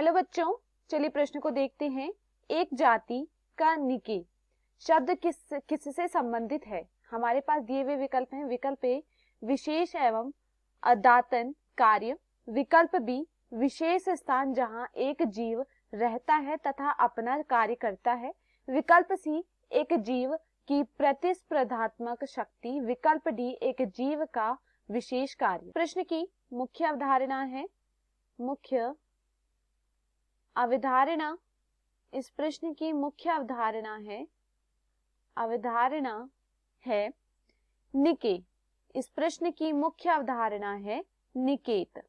Hello बच्चों, चलिए प्रश्न को देखते हैं। एक जाति का निके शब्द किससे संबंधित है? हमारे पास दिए हुए विकल्प हैं। विकल्प ए विशेष एवं अदातन कार्य, विकल्प बी विशेष स्थान जहां एक जीव रहता है तथा अपना कार्य करता है, विकल्प सी एक जीव की प्रतिस्पर्धात्मक शक्ति, विकल्प डी एक जीव का विशेष कार्य। प्रश्न की मुख्य अवधारणा है, मुख्य अवधारणा, इस प्रश्न की मुख्य अवधारणा है निके। इस प्रश्न की मुख्य अवधारणा है निकेत।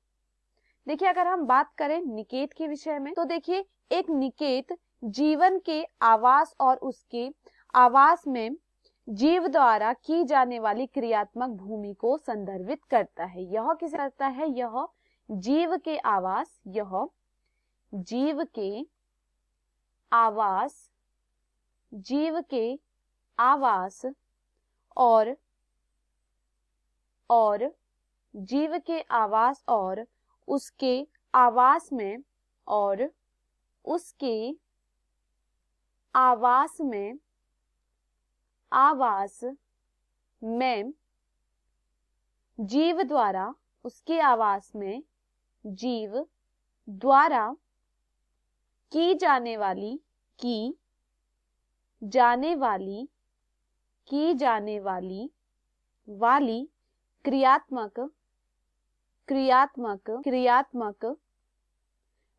देखिए, अगर हम बात करें निकेत के विषय में तो देखिए, एक निकेत जीवन के आवास और उसके आवास में जीव द्वारा की जाने वाली क्रियात्मक भूमि को संदर्भित करता है। यह किसे करता है? यह जीव के आवास, यह जीव के आवास, जीव के आवास और जीव के आवास और उसके आवास में और उसके आवास में जीव द्वारा, उसके आवास में जीव द्वारा की जाने वाली क्रियात्मक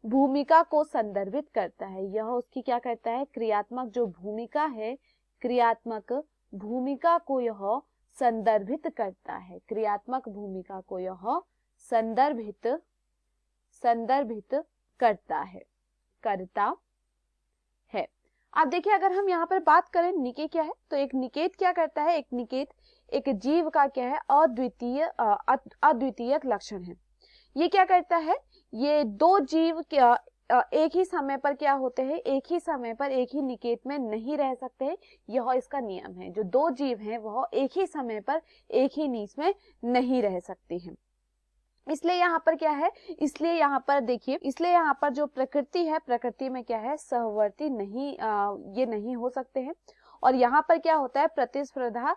भूमिका को संदर्भित करता है। यह उसकी क्या करता है? क्रियात्मक जो भूमिका है, क्रियात्मक भूमिका को यह संदर्भित करता है। क्रियात्मक भूमिका को यह संदर्भित करता है। अब देखिए, अगर हम यहाँ पर बात करें निके क्या है, तो एक निकेत क्या करता है? एक निकेत एक जीव का क्या है? अद्वितीय लक्षण है। ये क्या करता है? ये दो जीव एक ही समय पर क्या होते हैं? एक ही समय पर एक ही निकेत में नहीं रह सकते हैं। यह इसका नियम है। जो दो जीव हैं वह एक ही समय पर एक ही नीच में नहीं रह सकते हैं। इसलिए यहाँ पर क्या है? इसलिए यहाँ पर देखिए, इसलिए यहाँ पर जो प्रकृति है, प्रकृति में क्या है? सहवर्ती नहीं, ये नहीं हो सकते हैं। और यहाँ पर क्या होता है? प्रतिस्पर्धा।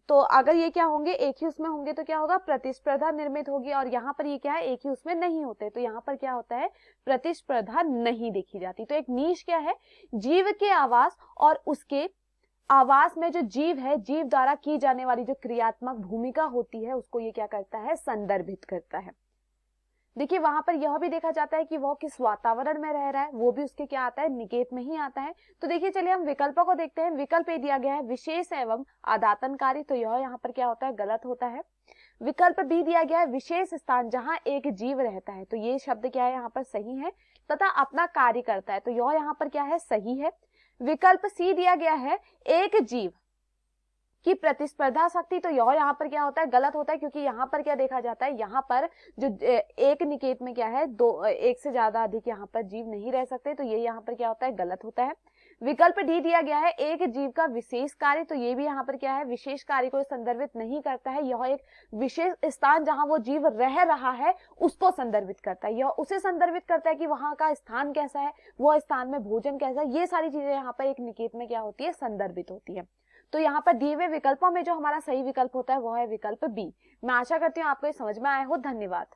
तो अगर ये क्या होंगे? एक ही उसमें होंगे तो क्या होगा? प्रतिस्पर्धा निर्मित होगी। और यहाँ पर ये क्या है? एक ही उसमें नहीं होते, तो यहाँ पर क्या होता है? प्रतिस्पर्धा नहीं देखी जाती। तो एक नीश क्या है? जीव के आवास और उसके आवास में जो जीव है, जीव द्वारा की जाने वाली जो क्रियात्मक भूमिका होती है, उसको ये क्या करता है? संदर्भित करता है। देखिए, वहां पर यह भी देखा जाता है कि वह किस वातावरण में रह रहा है, वो भी उसके क्या आता है? निकेत में ही आता है। तो देखिए, चलिए हम विकल्पों को देखते हैं। विकल्प ए दिया गया है विशेष एवं आदातनकारी, तो यह यहाँ पर क्या होता है? गलत होता है। विकल्प बी दिया गया है विशेष स्थान जहां एक जीव रहता है, तो ये शब्द क्या है? यहाँ पर सही है। तथा अपना कार्य करता है, तो यह यहाँ पर क्या है? सही है। विकल्प सी दिया गया है एक जीव की प्रतिस्पर्धा शक्ति, तो यह यहाँ पर क्या होता है? गलत होता है, क्योंकि यहाँ पर क्या देखा जाता है? यहाँ पर जो एक निकेत में क्या है? एक से ज्यादा अधिक यहाँ पर जीव नहीं रह सकते, तो ये यहाँ पर क्या होता है? गलत होता है। विकल्प डी दिया गया है एक जीव का विशेष कार्य, तो ये भी यहाँ पर क्या है? विशेष कार्य को संदर्भित नहीं करता है। यह एक विशेष स्थान जहां वो जीव रह रहा है उसको संदर्भित करता है। यह उसे संदर्भित करता है कि वहां का स्थान कैसा है, वो स्थान में भोजन कैसा है, ये सारी चीजें यहाँ पर एक निकेत में क्या होती है? संदर्भित होती है। तो यहाँ पर दिए हुए विकल्पों में जो हमारा सही विकल्प होता है वह है विकल्प बी। मैं आशा करती हूँ आपको ये समझ में आया हो। धन्यवाद।